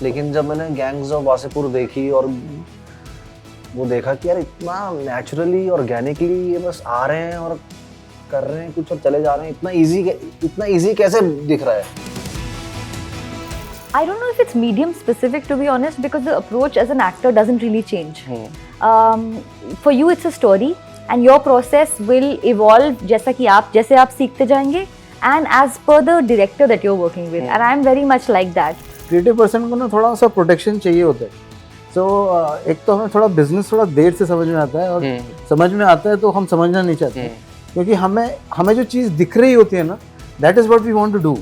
लेकिन जब मैंने गैंग्स ऑफ वासेपुर देखी और वो देखा कि यार इतना नेचुरली ऑर्गेनिकली ये बस आ रहे हैं और कर रहे हैं कुछ और चले जा रहे हैं, इतना इजी कैसे दिख रहा है। I don't know if it's medium specific, to be honest, because the approach as an actor doesn't really change. For you it's a story and your process will evolve जैसे आप सीखते जाएंगे and as per the director that you're working with, and I'm very much like that. Creative person को ना थोड़ा सा protection चाहिए होता है। सो एक तो हमें थोड़ा बिजनेस थोड़ा देर से समझ में आता है और समझ में आता है तो हम समझना नहीं चाहते क्योंकि हमें जो चीज़ दिख रही होती है ना, that is what we want to do.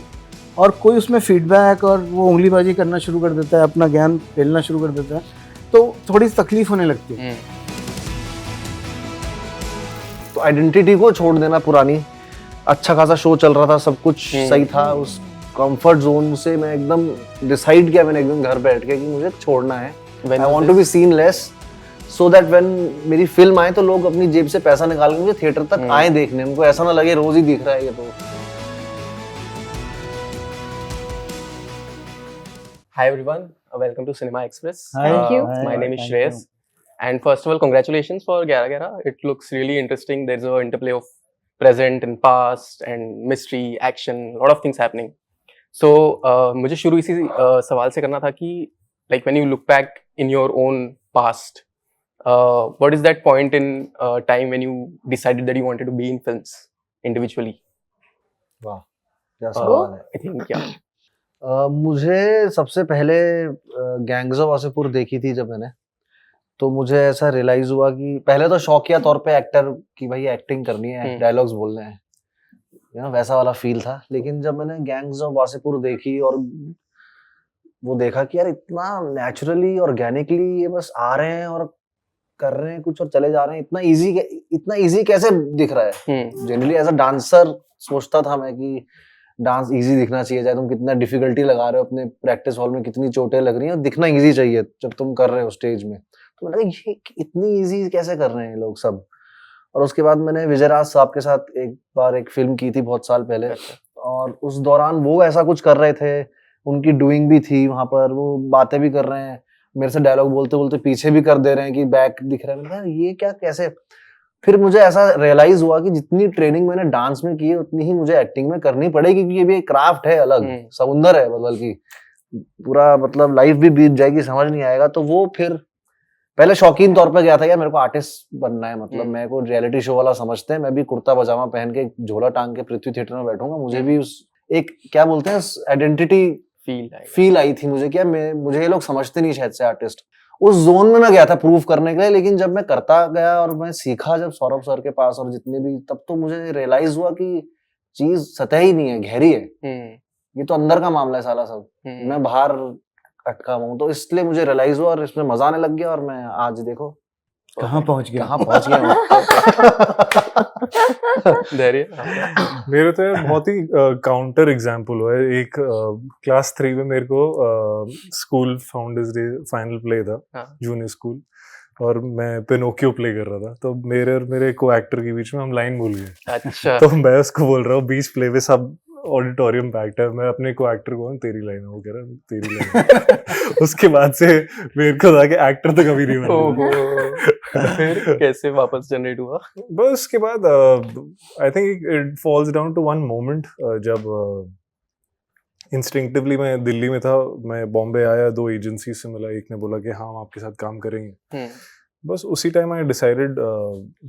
और कोई उसमें फीडबैक और वो उंगलीबाजी करना शुरू कर देता है, अपना ज्ञान फैलना शुरू कर देता है, तो थोड़ी तकलीफ होने लगती है। तो आइडेंटिटी को छोड़ देना पुरानी, अच्छा खासा शो चल रहा था, सब कुछ सही था, उस कंफर्ट जोन से मैं एकदम डिसाइड किया मैंने एकदम घर बैठ के कि मुझे छोड़ना है। I want to be seen less so that when मेरी फिल्म आए तो लोग अपनी जेब से पैसा निकाल के मुझे थिएटर तक आए देखने, उनको ऐसा ना लगे रोज ही दिख रहा है ये तो। Hi everyone, welcome to Cinema Express. Thank you. My name is Shreyas. And first of all, congratulations for Gyara Gyara. It looks really interesting. There's a interplay of present and past and mystery, action, a lot of things happening. So, मुझे शुरू इसी सवाल से करना था कि like when you look back in your own past, what is that point in time when you decided that you wanted to be in films individually? वाह क्या सवाल है। I think yeah. मुझे सबसे पहले गैंग्स ऑफ वासेपुर देखी थी जब मैंने, तो मुझे ऐसा रियलाइज हुआ कि पहले तो शौकिया तौर पे एक्टर की भाई एक्टिंग करनी है, डायलॉग्स बोलने हैं, वैसा वाला फील था। लेकिन जब मैंने गैंग्स ऑफ वासेपुर देखी और वो देखा कि यार इतना नेचुरली ऑर्गेनिकली ये बस आ रहे हैं और कर रहे हैं कुछ और चले जा रहे हैं, इतना इजी कैसे दिख रहा है। जनरली एज अ डांसर सोचता था मैं कि डांस इजी दिखना चाहिए, चाहे तुम कितना डिफिकल्टी लगा रहे हो अपने प्रैक्टिस हॉल में, कितनी चोटें लग रही हैं, दिखना इजी चाहिए जब तुम कर रहे हो स्टेज में। तो मैंने कहा ये इतनी इजी कैसे कर रहे हैं लोग सब। और उसके बाद मैंने विजय राज साहब के साथ एक बार एक फिल्म की थी बहुत साल पहले, और उस दौरान वो ऐसा कुछ कर रहे थे, उनकी डूइंग भी थी वहां पर, वो बातें भी कर रहे हैं, मेरे से डायलॉग बोलते बोलते पीछे भी कर दे रहे हैं कि बैक दिख रहा है। मैंने कहा ये क्या कैसे। फिर मुझे ऐसा रियलाइज हुआ कि जितनी ट्रेनिंग मैंने डांस में की है उतनी ही मुझे एक्टिंग में करनी पड़ेगी, क्योंकि ये भी एक क्राफ्ट है, अलग समुंदर है, मतलब कि पूरा मतलब लाइफ भी बीत जाएगी, समझ नहीं आएगा। तो वो फिर पहले शौकीन तौर पे गया था यार मेरे को आर्टिस्ट बनना है, मतलब मेरे को रियलिटी शो वाला समझते हैं, मैं भी कुर्ता पजामा पहन के झोला टांग के पृथ्वी थिएटर में बैठूंगा, मुझे भी उस एक क्या बोलते हैं आइडेंटिटी फील आई थी मुझे, क्या मुझे ये लोग समझते नहीं शायद से आर्टिस्ट। उस जोन में मैं गया था प्रूव करने के लिए। लेकिन जब मैं करता गया और मैं सीखा जब सौरभ सर के पास और जितने भी, तब तो मुझे रियलाइज हुआ कि चीज सतह ही नहीं है, गहरी है, ये तो अंदर का मामला है साला सब, मैं बाहर अटका हूँ। तो इसलिए मुझे रियलाइज हुआ और इसमें मजा आने लग गया, और मैं आज देखो कहाँ पहुँच गया मेरे तो यार बहुत ही काउंटर एग्जाम्पल हुआ है। एक क्लास 3 में मेरे को school founders day final play था, जूनियर स्कूल, और मैं पिनोकियो प्ले कर रहा था। तो मेरे और मेरे को एक्टर के बीच में हम लाइन भूल गए। अच्छा। तो मैं उसको बोल रहा हूँ बीच प्ले में सब ऑडिटोरियम पैक्ड है, मैं अपने को एक्टर को तेरी लाइन है, वो कह रहा है तेरी लाइन। उसके बाद से मेरे को था कि एक्टर तो कभी नहीं बना। फिर कैसे वापस जनरेट हुआ? बस उसके बाद I think it falls down to one moment, जब इंस्टिंक्टिवली मैं दिल्ली में था, मैं बॉम्बे आया, 2 एजेंसी से मिला, एक ने बोला कि हाँ हम आपके साथ काम करेंगे। बस उसी time I decided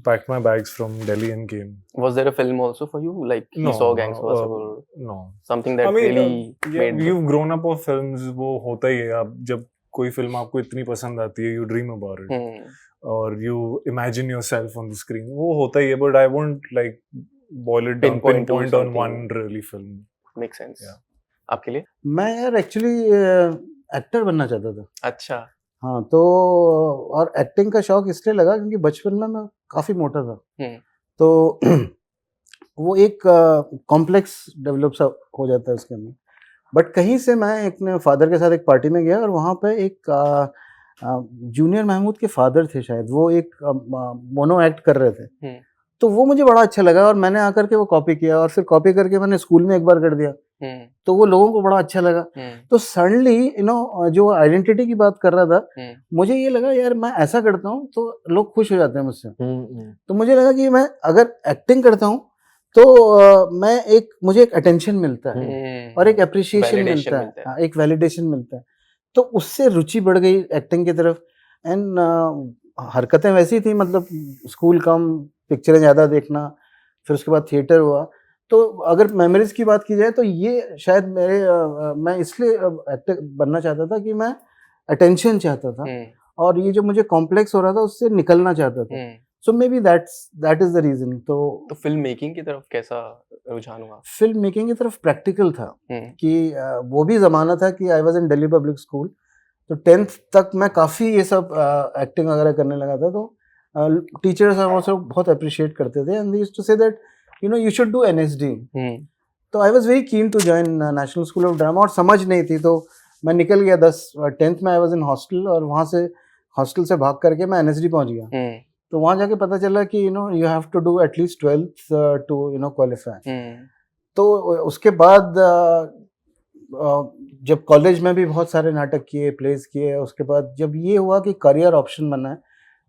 packed my bags from Delhi and came. Was there a film also for you, like you saw Gangs of Wasseypur? No. Something that really made. You've grown up of films, वो होता ही है। आप जब कोई film आपको इतनी पसंद आती है, you dream about it, और you imagine yourself on the screen, वो होता ही है। But I won't like boil it down, pinpoint on one really film. Makes sense. Yeah. आपके लिए? मैं यार एक्चुअली एक्टर बनना चाहता था। अच्छा। हाँ, तो और एक्टिंग का शौक इसलिए लगा क्योंकि बचपन में मैं काफ़ी मोटा था, तो वो एक कॉम्प्लेक्स डेवलप सा हो जाता है उसके अंदर। बट कहीं से मैं अपने फादर के साथ एक पार्टी में गया और वहाँ पे एक जूनियर महमूद के फादर थे शायद, वो एक मोनो एक्ट कर रहे थे, तो वो मुझे बड़ा अच्छा लगा और मैंने आकर के वो कॉपी किया और फिर कॉपी करके मैंने स्कूल में एक बार कर दिया। तो वो लोगों को बड़ा अच्छा लगा। तो सडनली जो आइडेंटिटी की बात कर रहा था, मुझे ये लगा यार मैं ऐसा करता हूँ तो लोग खुश हो जाते हैं मुझसे। तो मुझे लगा कि मैं अगर एक्टिंग करता हूँ तो मुझे एक अटेंशन मिलता है और एक अप्रिसिएशन मिलता है, एक वैलिडेशन मिलता है। तो उससे रुचि बढ़ गई एक्टिंग की तरफ। एंड हरकतें वैसी थी, मतलब स्कूल कम, पिक्चरें ज़्यादा देखना, फिर उसके बाद थिएटर हुआ। तो अगर मेमोरीज की बात की जाए तो ये शायद मैं इसलिए एक्टर बनना चाहता था कि मैं अटेंशन चाहता था, और ये जो मुझे कॉम्प्लेक्स हो रहा था उससे निकलना चाहता था। So maybe that is the reason. तो फिल्म मेकिंग की तरफ कैसा रुझान हुआ? फिल्म मेकिंग की तरफ प्रैक्टिकल था कि वो भी ज़माना था कि I was in Delhi public school, तो 10th तक मैं काफ़ी ये सब एक्टिंग वगैरह करने लगा था। तो टीचर्स और वो सब बहुत अप्रिशिएट करते थे, and they used to say that you should do NSD. तो I was very keen to join National School of Drama, और समझ नहीं थी तो मैं निकल गया 10th में। आई वॉज इन हॉस्टल, और वहाँ से हॉस्टल से भाग करके मैं NSD पहुँच गया। तो वहाँ जाके पता चला कि you have to do at least 12th to qualify. तो उसके बाद जब कॉलेज में भी बहुत सारे नाटक किए, प्लेस किए, उसके बाद जब ये हुआ कि करियर ऑप्शन बना है,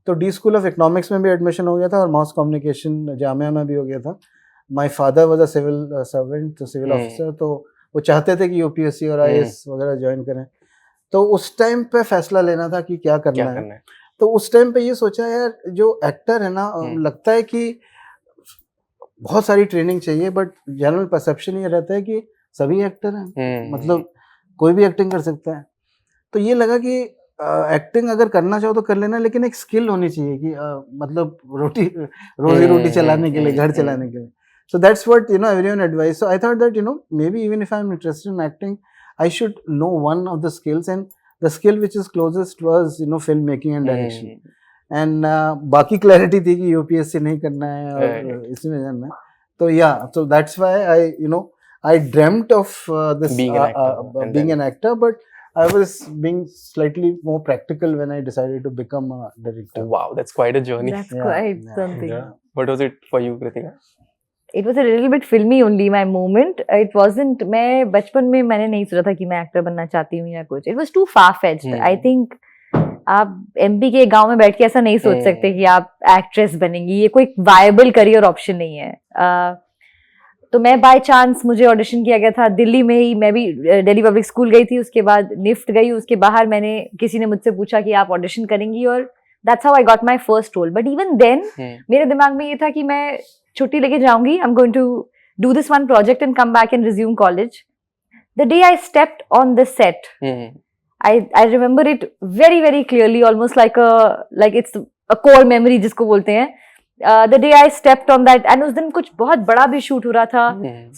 तो डी स्कूल ऑफ इकोनॉमिक्स में भी एडमिशन हो गया था और मास कम्युनिकेशन जामिया में भी हो गया था। My father was a civil servant, तो सिविल ऑफिसर, तो वो चाहते थे कि यूपीएससी और आईएएस वगैरह ज्वाइन करें। तो उस टाइम पे फैसला लेना था कि क्या करना है। तो उस टाइम पे ये सोचा यार जो एक्टर है ना, लगता है कि बहुत सारी ट्रेनिंग चाहिए, बट जनरल परसेप्शन ये रहता है कि सभी एक्टर हैं, मतलब कोई भी एक्टिंग कर सकता है। तो ये लगा कि एक्टिंग अगर करना चाहो तो कर लेना, लेकिन एक स्किल होनी चाहिए कि मतलब रोजी रोटी चलाने के लिए, घर चलाने के लिए। So that's what everyone advised. So I thought that maybe even if I'm interested in acting, I should know one of the skills, and the skill which is closest was filmmaking and direction. And बाकी clarity थी कि UPSC नहीं करना है और इसमें जाना है। तो so that's why I dreamt of this being an actor, but I was being slightly more practical when I decided to become a director. Wow, that's quite a journey. That's quite something. Yeah. What was it for you, Kritika? It was a little bit filmy only, my moment. It wasn't, मैं बचपन में मैंने नहीं सोचा था कि मैं actor बनना चाहती हूँ या कुछ. It was too far-fetched. I think आप MP के गांव में बैठ के ऐसा नहीं सोच सकते कि आप एक्ट्रेस बनेंगी. ये कोई वायबल करियर ऑप्शन नहीं है. तो मैं बाय चांस, मुझे ऑडिशन किया गया था दिल्ली में ही. मैं भी दिल्ली पब्लिक स्कूल गई थी, उसके बाद निफ्ट गई. उसके बाहर किसी ने मुझसे पूछा कि आप ऑडिशन करेंगी, और that's how I got my first role. But even then मेरे दिमाग में ये था कि मैं छुट्टी लेके जाऊंगी. I'm going to do this one project and come back and resume college. The day I stepped on the set, I remember it very very clearly, almost like it's a core memory जिसको बोलते हैं. The day I stepped on that, and उस दिन कुछ बहुत बड़ा भी shoot हो रहा था.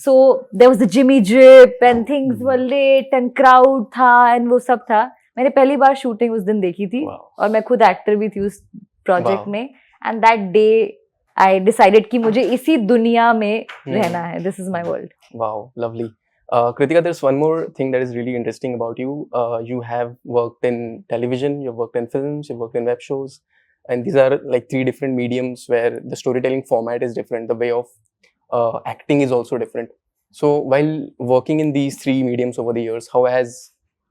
So there was the Jimmy drip and things were late and crowd था and वो सब था. मैंने पहली बार शूटिंग उस दिन देखी थी. और मैं खुद एक्टर भी थी उस प्रोजेक्ट में. And that day I decided कि मुझे इसी दुनिया में रहना है. This is my world. Wow, lovely. Kritika, there's one more thing that is really interesting about you. You have worked in television, you've worked in films, you've worked in web shows, and these are like 3 different mediums where the storytelling format is different. The way of acting is also different. So while working in these 3 mediums over the years, how has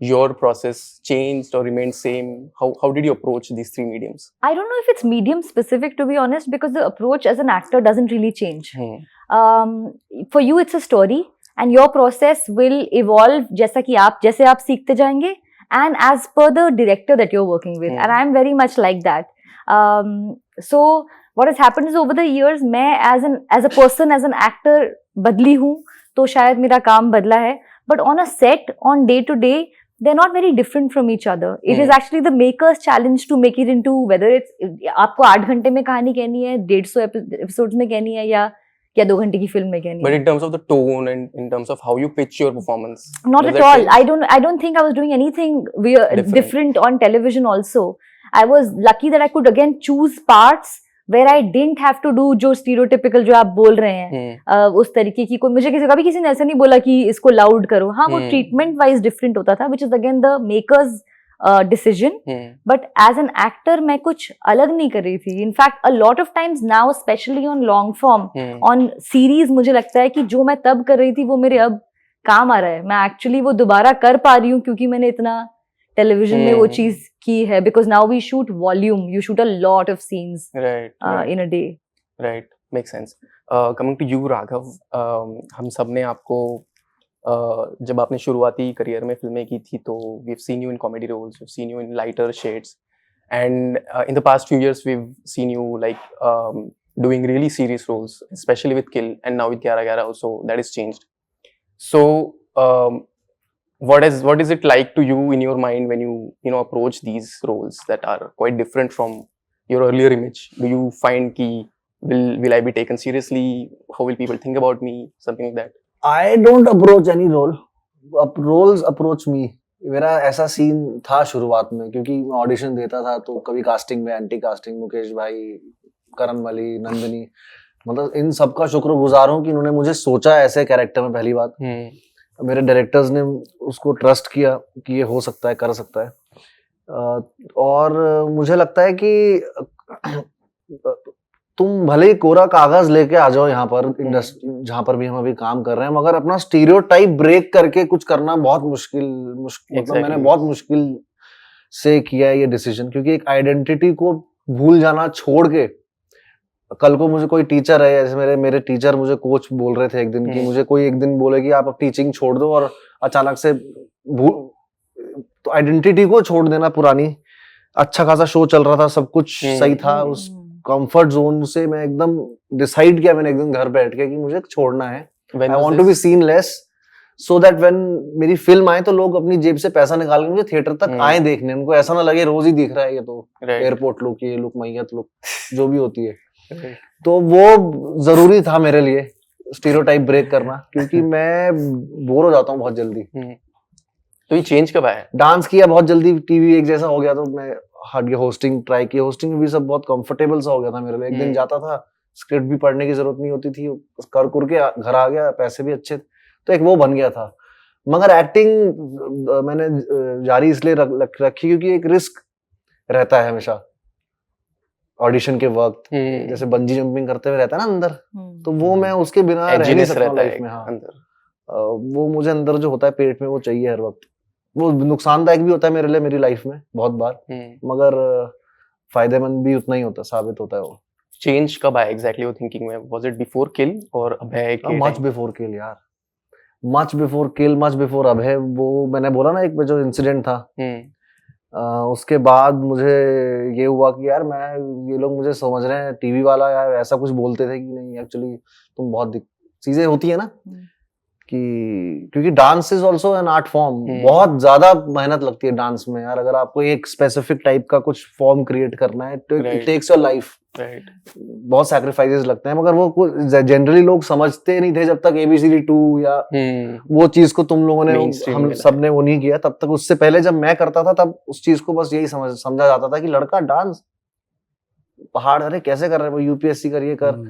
your process changed or remained same? How did you approach these 3 mediums? I don't know if it's medium specific, to be honest, because the approach as an actor doesn't really change. For you it's a story, and your process will evolve जैसे आप सीखते जाएंगे, and as per the director that you're working with. And I'm very much like that. So what has happened is over the years मैं as a person, as an actor बदली हूँ, तो शायद मेरा काम बदला है. But on a set, on day to day, they're not very different from each other. It is actually the maker's challenge to make it into, whether it's आपको 8 घंटे में कहानी कहनी है, 150 एपिसोड्स में कहनी है, या 2 घंटे की फिल्म में कहनी है. But in terms of the tone and in terms of how you pitch your performance, not at all. I don't think I was doing anything different on television also. I was lucky that I could again choose parts where I didn't have to do जो stereotypical जो आप बोल रहे हैं, उस तरीके की कोई, मुझे किसी ने ऐसा नहीं बोला कि इसको loud करो. हाँ, वो treatment wise different होता था, which is again the maker's decision. But as an actor मैं कुछ अलग नहीं कर रही थी. In fact, a lot of times now, especially on long form, on series, मुझे लगता है कि जो मैं तब कर रही थी वो मेरे अब काम आ रहा है, मैं एक्चुअली वो दोबारा कर पा रही हूँ क्योंकि मैंने इतना टेलीविजन में वो चीज की है, because now we shoot volume, you shoot a lot of scenes in a day. Right, make sense. Coming to you Raghav, हम सब ने आपको जब आपने शुरुआती करियर में फिल्में की थी तो we have seen you in comedy roles, we have seen you in lighter shades, and in the past few years we've seen you like doing really serious roles, especially with Kill and now with Gyara Gyara also. That has changed. So what is it like to you in your mind when you know approach these roles that are quite different from your earlier image? Do you find ki will I be taken seriously? How will people think about me? Something like that. I don't approach any role. Roles approach me. मेरा ऐसा scene था शुरुआत में, क्योंकि मैं audition देता था तो कभी कास्टिंग में, एंटी कास्टिंग, मुकेश भाई, करण मली, नंदिनी, मतलब इन सबका शुक्रगुजार हूँ कि इन्होंने मुझे सोचा ऐसे कैरेक्टर में पहली बात। मेरे डायरेक्टर्स ने उसको ट्रस्ट किया कि ये हो सकता है, कर सकता है। और मुझे लगता है कि तुम भले ही कोरा कागज लेके आ जाओ यहाँ पर इंडस्ट्री जहाँ पर भी हम अभी काम कर रहे हैं, मगर अपना स्टीरियोटाइप ब्रेक करके कुछ करना बहुत मुश्किल मतलब मैंने बहुत मुश्किल से किया है ये डिसीजन, क्योंकि एक आइडेंटिटी को भूल जाना छोड़ के, कल को मुझे कोई टीचर है, जैसे मेरे टीचर मुझे कोच बोल रहे थे एक दिन कि मुझे कोई एक दिन बोले कि आप अब टीचिंग छोड़ दो, और अचानक से तो आइडेंटिटी को छोड़ देना पुरानी। अच्छा खासा शो चल रहा था, सब कुछ सही था, उस कंफर्ट जोन से मैं एकदम डिसाइड किया मैंने एक दिन घर बैठ के कि मुझे छोड़ना है। I want to be seen less, so that when मेरी फिल्म आए तो लोग अपनी जेब से पैसा निकाल के मुझे थिएटर तक आए देखने, उनको ऐसा ना लगे रोज ही दिख रहा है ये तो एयरपोर्ट लुक, ये लुक, मैयत लुक, जो भी होती है। तो वो जरूरी था मेरे लिए स्टीरियोटाइप ब्रेक करना, क्योंकि मैं बोर हो जाता हूँ बहुत जल्दी। तो ये चेंज कब आया? डांस किया बहुत जल्दी, टीवी एक जैसा हो गया तो मैं हट गया, होस्टिंग ट्राई की, होस्टिंग में भी सब बहुत कंफर्टेबल सा हो गया था मेरे लिए। एक दिन जाता था, स्क्रिप्ट भी पढ़ने की जरूरत नहीं होती थी, कर के घर आ गया, पैसे भी अच्छे, तो एक वो बन गया था। मगर एक्टिंग मैंने जारी इसलिए रखी क्योंकि एक रिस्क रहता है हमेशा ऑडिशन के वक्त, जैसे बंजी जंपिंग करते हुए रहता है ना अंदर, तो वो मैं उसके बिना रह नहीं सकता लाइफ में। हाँ, वो मुझे अंदर जो होता है पेट में वो चाहिए हर वक्त। वो नुकसानदायक भी होता है मेरे लिए मेरी लाइफ में बहुत बार, मगर फायदेमंद भी उतना ही होता, साबित होता है वो। चेंज कब आया एग्जैक्टली वो थिंकिंग में? वाज इट बिफोर किल और अभय के? मच बिफोर किल यार, मच बिफोर किल, मच बिफोर अभय। वो मैंने बोला ना एक जो इंसिडेंट था, उसके बाद मुझे ये हुआ कि यार मैं, ये लोग मुझे समझ रहे हैं टीवी वाला, यार ऐसा कुछ बोलते थे कि नहीं एक्चुअली तुम बहुत चीजें होती है ना, कि क्योंकि dance is also an art form, बहुत ज्यादा मेहनत लगती है डांस में यार। अगर आपको एक स्पेसिफिक टाइप का कुछ फॉर्म क्रिएट करना है तो इट टेक्स योर लाइफ, बहुत सैक्रिफाइसेस लगते हैं, मगर वो जनरली लोग समझते नहीं थे जब तक ABCD 2 या वो चीज को तुम लोगों ने, हम सब ने वो नहीं किया तब तक। उससे पहले जब मैं करता था तब उस चीज को बस यही समझा जाता था कि लड़का डांस पहाड़, अरे कैसे कर रहे हैं वो, UPSC करिए कर,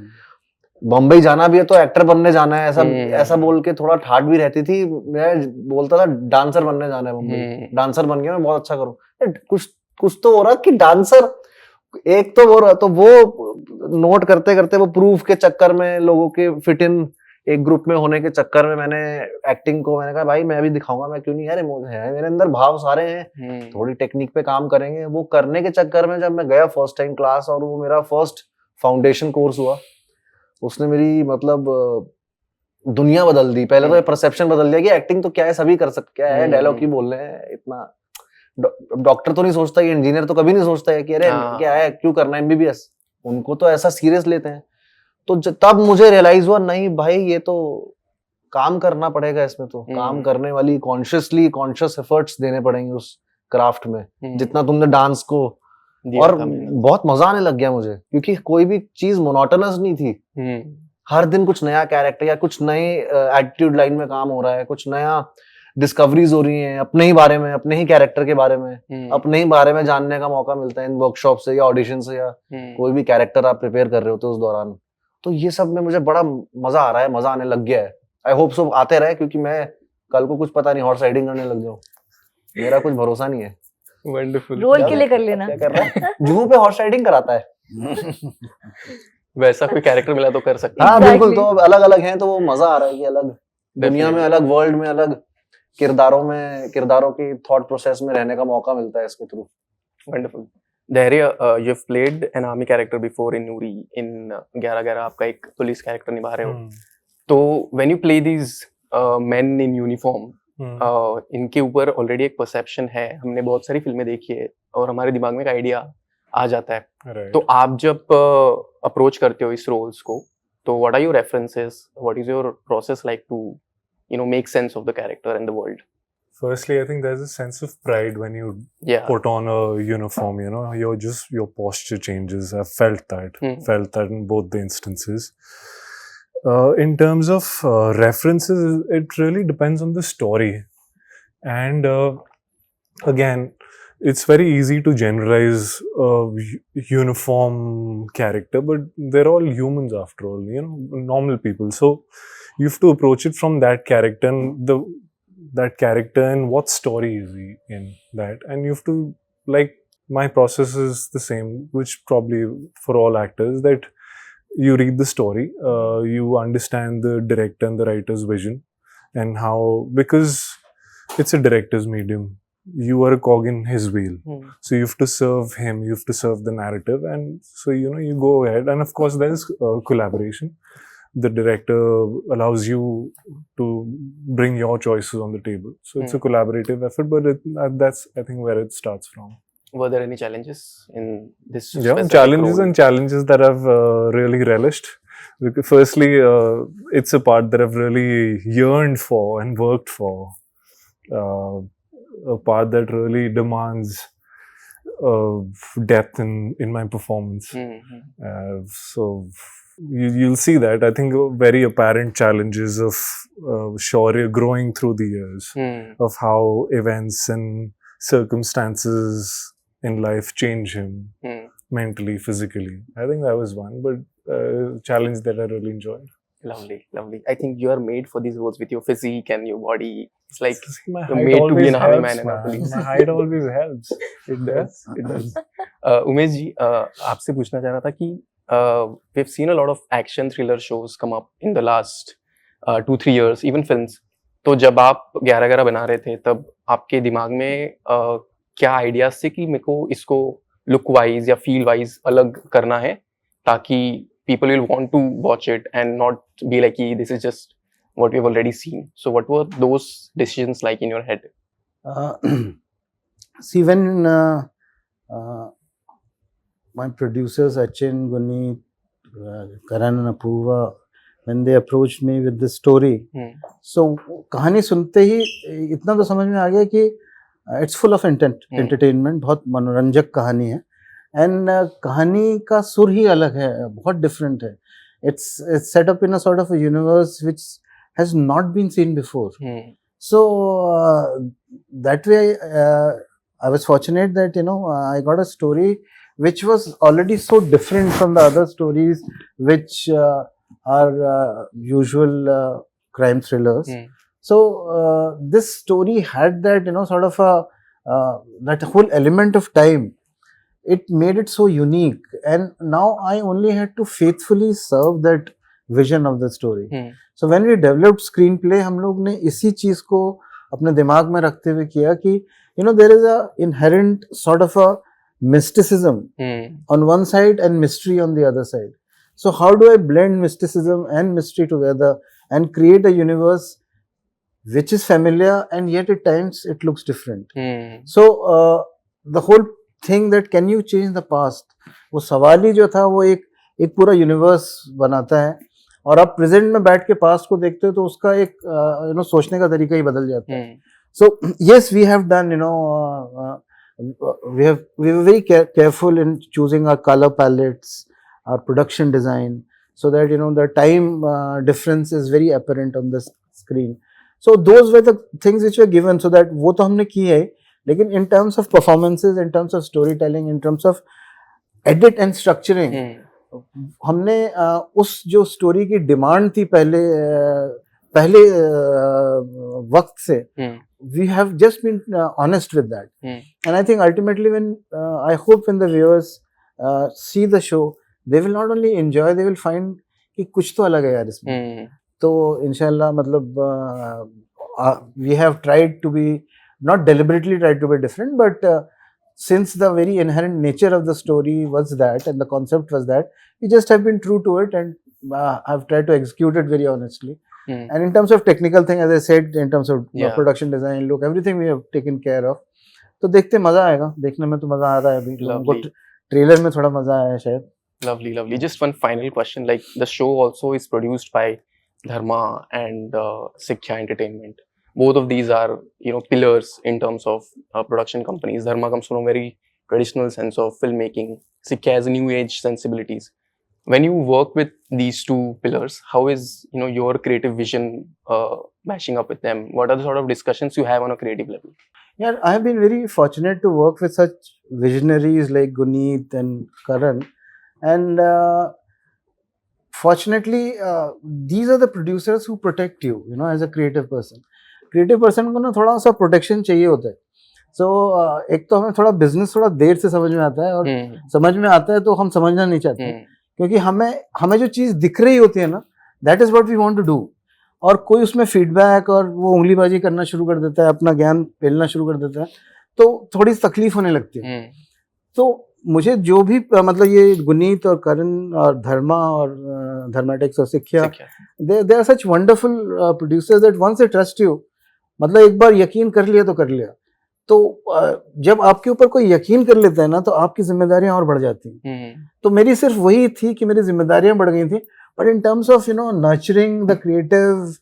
बम्बई जाना भी है तो एक्टर बनने जाना है, ऐसा बोल के थोड़ा ठाट भी रहती थी। मैं बोलता था डांसर बनने जाना है बम्बई, डांसर बन गया मैं बहुत अच्छा करूं, कुछ तो हो रहा कि डांसर एक तो वो रहा, तो वो नोट करते करते वो प्रूफ के चक्कर में, लोगों के फिट इन एक ग्रुप में होने के चक्कर में मैंने एक्टिंग को, मैंने कहा भाई मैं भी दिखाऊंगा, मैं क्यों नहीं, यार है मेरे अंदर भाव सारे हैं, थोड़ी टेक्निक पे काम करेंगे। वो करने के चक्कर में जब मैं गया फर्स्ट टाइम क्लास, और वो मेरा फर्स्ट फाउंडेशन कोर्स हुआ, उसने मेरी मतलब दुनिया बदल दी। पहले तो परसेप्शन बदल दिया कि एक्टिंग तो क्या है, सभी कर सकते, क्या है डायलॉग ही बोल रहे हैं, इतना डॉक्टर तो नहीं सोचता, ये इंजीनियर तो कभी नहीं सोचता है कि अरे क्या है, क्यों करना है MBBS, उनको तो ऐसा सीरियस लेते हैं। तो तब मुझे रियलाइज हुआ नहीं भाई ये तो काम करना पड़ेगा, इसमें तो काम करने वाली कॉन्शियस एफर्ट्स देने पड़ेंगे उस क्राफ्ट में, जितना तुमने डांस को, और बहुत मजा आने लग गया मुझे, क्योंकि कोई भी चीज मोनोटोनस नहीं थी। हर दिन कुछ नया कैरेक्टर या कुछ नए एटीट्यूड लाइन में काम हो रहा है, कुछ नया डिस्कवरीज हो रही हैं अपने ही बारे में, अपने ही कैरेक्टर के बारे में, अपने ही बारे में जानने का मौका मिलता है इन वर्कशॉप से या ऑडिशन से, या कोई भी कैरेक्टर आप प्रिपेयर कर रहे होते उस दौरान। तो ये सब में मुझे बड़ा मजा आ रहा है, मजा आने लग गया है। आई होप सो आते रहे, क्योंकि मैं कल को कुछ पता नहीं हॉर्स राइडिंग करने लग जाऊं, मेरा कुछ भरोसा नहीं है। वंडरफुल, रोल के लिए कर लेना। क्या कर रहा है, जुहू पे हॉर्स राइडिंग कराता है वैसा कोई कैरेक्टर मिला तो कर सकते हैं। हाँ बिल्कुल, तो अलग अलग हैं तो वो मजा आ रहा है कि अलग दुनिया में अलग, वर्ल्ड में अलग, किरदारों की थॉट प्रोसेस में रहने का मौका मिलता है इसके through. Wonderful. Daria, you've played an army character before in Nuri. In 11-11 आपका एक पुलिस कैरेक्टर निभा रहे हो. तो when you play these men in uniform, इनके ऊपर ऑलरेडी एक परसेप्शन है. हमने बहुत सारी फिल्में देखी है और हमारे दिमाग में एक आइडिया आ जाता है. Right. तो आप जब अप्रोच करते हो इस रोल्स को, तो what are your references, what is your process like to make sense of the character and the world? Firstly, I think there's a sense of pride when you put on a uniform, your posture changes. I've felt that in both the instances. In terms of references, it really depends on the story. And again, it's very easy to generalize a uniform character, but they're all humans after all, normal people. So you have to approach it from that character and that character and what story is he in that, and you have to, like, my process is the same, which probably for all actors, that you read the story, you understand the director and the writer's vision and how, because it's a director's medium, you are a cog in his wheel. So you have to serve him, you have to serve the narrative, and so you go ahead, and of course there's collaboration. The director allows you to bring your choices on the table. So it's a collaborative effort, but that's, I think, where it starts from. Were there any challenges in this? Yeah, challenges that I've really relished. Because firstly, it's a part that I've really yearned for and worked for. A part that really demands depth in my performance. So you'll see that. I think very apparent challenges of Shaurya growing through the years, of how events and circumstances in life change him mentally, physically. I think that was one, but challenge that I really enjoyed. Lovely. I think you are made for these roles with your physique and your body. It's like you're made to be an army man and a police. My height always helps. It does. Umesh ji, आपसे पूछना चाह रहा था कि we've seen a lot of action thriller shows come up in the last 2-3 years, even films. तो जब आप 11-11 बना रहे थे, तब आपके दिमाग में क्या आइडियाज थे कि मेरे को इसको लुक वाइज या फील वाइज अलग करना है, ताकि people will want to watch it and not be like, this is just what we've already seen. So what were those decisions like in your head? See, when my producers Achin, Guneet, Karan and Apurva, when they approached me with the story, so कहानी सुनते ही इतना तो समझ में आ गया कि it's full of entertainment, बहुत मनोरंजक कहानी है, and कहानी का सुर ही अलग है, बहुत different है. It's set up in a sort of a universe which has not been seen before. So that way, I was fortunate that I got a story which was already so different from the other stories which are usual crime thrillers. So this story had that sort of a that whole element of time. It made it so unique, and now I only had to faithfully serve that vision of the story. So when we developed screenplay, हम लोग ने इसी चीज को अपने दिमाग में रखते हुए किया कि there is a inherent sort of a mysticism on one side and mystery on the other side. So how do I blend mysticism and mystery together and create a universe which is familiar and yet at times it looks different? So the whole thing that can you change the past, वो सवाल ही जो था वो एक पूरा universe बनाता है, और आप प्रेजेंट में बैठ के पास्ट को देखते हो तो उसका एक सोचने का तरीका ही बदल जाता है. So yes, we have done we were very careful in choosing our color palettes, our production design, so that the time difference is very apparent on the screen. So those were the things which were given, so that वो तो हमने की है, लेकिन in terms of performances, in terms of storytelling, in terms of edit and structuring, हमने उस जो story की डिमांड थी पहले वक्त से, we have just been honest with that. And I think ultimately I hope when the viewers see the show, they will not only enjoy, they will find कि कुछ तो अलग है यार इसमें. तो इंशाल्लाह मतलब we have tried to be not deliberately tried to be different, but since the very inherent nature of the story was that and the concept was that, we just have been true to it and I've tried to execute it very honestly. And in terms of technical thing, as I said, in terms of production design, look, everything we have taken care of. तो देखते मजा आएगा, देखने में तो मजा आ रहा है अभी, हमको ट्रेलर में थोड़ा मजा आया है शायद. Lovely. Just one final question. Like the show also is produced by Dharma and Sikhya Entertainment. Both of these are, pillars in terms of production companies. Dharma comes from a very traditional sense of filmmaking. Sikhya has new age sensibilities. When you work with these two pillars, how is your creative vision mashing up with them? What are the sort of discussions you have on a creative level? Yeah, I have been very fortunate to work with such visionaries like Guneet and Karan, and fortunately, these are the producers who protect you, as a creative person. Creative person को ना थोड़ा सा protection चाहिए होता है. सो एक तो हमें थोड़ा बिजनेस थोड़ा देर से समझ में आता है, और समझ में आता है तो हम समझना नहीं चाहते, क्योंकि हमें जो चीज़ दिख रही होती है ना, that is what we want to do. और कोई उसमें फीडबैक और वो उंगलीबाजी करना शुरू कर देता है, अपना ज्ञान फैलना शुरू कर देता है, तो थोड़ी तकलीफ होने लगती है. तो मुझे जो भी मतलब ये गुनीत और करण और धर्मा और धर्मेटिक्स और Sikhya, they are such wonderful producers that once they trust you, मतलब एक बार यकीन कर लिया तो कर लिया. तो जब आपके ऊपर कोई यकीन कर लेता है ना, तो आपकी जिम्मेदारियां और बढ़ जाती हैं. तो मेरी सिर्फ वही थी कि मेरी जिम्मेदारियां बढ़ गई थी, but in terms of nurturing the creative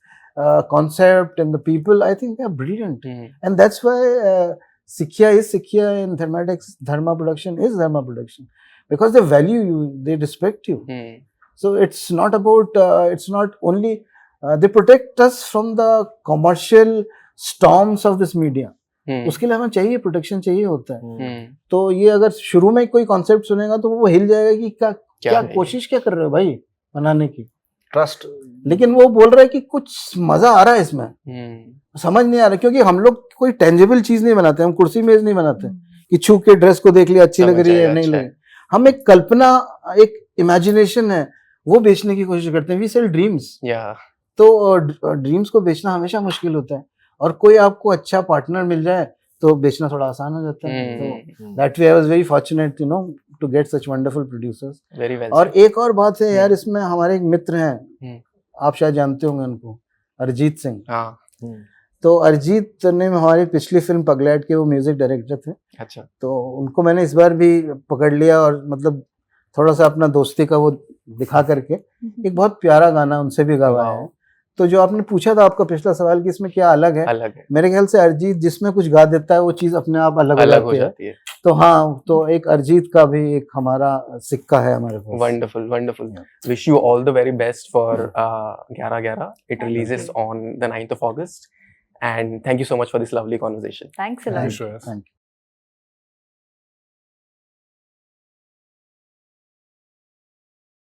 concept and the people, I think they are brilliant. And that's why Sikhya is Sikhya and Dharma production is Dharma production, because they value you, they respect you. So it's not about it's not only they protect us from the commercial storms of this media. उसके लिए हमें चाहिए, protection चाहिए होता है. तो ये अगर शुरू में कोई कॉन्सेप्ट सुनेगा तो वो हिल जाएगा कि क्या कोशिश क्या कर रहे हो भाई बनाने की, ट्रस्ट. लेकिन वो बोल रहा है कि कुछ मजा आ रहा है इसमें, समझ नहीं आ रहा, क्योंकि हम लोग कोई टेंजिबल चीज नहीं बनाते, हम कुर्सी मेज नहीं बनाते कि छू के ड्रेस को देख लिया अच्छी लग रही है नहीं लगी. हम एक कल्पना, एक इमेजिनेशन है, वो बेचने की कोशिश करते हैं. We sell dreams. तो ड्रीम्स को बेचना हमेशा मुश्किल होता है, और कोई आपको अच्छा पार्टनर मिल जाए तो बेचना थोड़ा आसान हो जाता है. तो that way I was very fortunate to get such wonderful producers. Very well. और एक और बात है यार, इसमें हमारे एक मित्र हैं, आप शायद जानते होंगे उनको, अरिजीत सिंह. तो अरिजीत ने हमारी पिछली फिल्म पगलैट के वो म्यूजिक डायरेक्टर थे. अच्छा. तो उनको मैंने इस बार भी पकड़ लिया, और मतलब थोड़ा सा अपना दोस्ती का वो दिखा करके एक बहुत प्यारा गाना उनसे भी गवाया है. तो जो आपने पूछा था आपका पिछला सवाल कि इसमें क्या अलग है, मेरे ख्याल से अरिजीत जिसमें कुछ गा देता है वो चीज अपने आप अलग हो जाती है. तो हाँ, तो एक अरिजीत का भी एक हमारा सिक्का है हमारे पास. Wonderful. Wish you all the very best for 11/11. It releases on the 9th of August, and thank you so much for this lovely conversation. Thanks a lot. Sure. Thank you.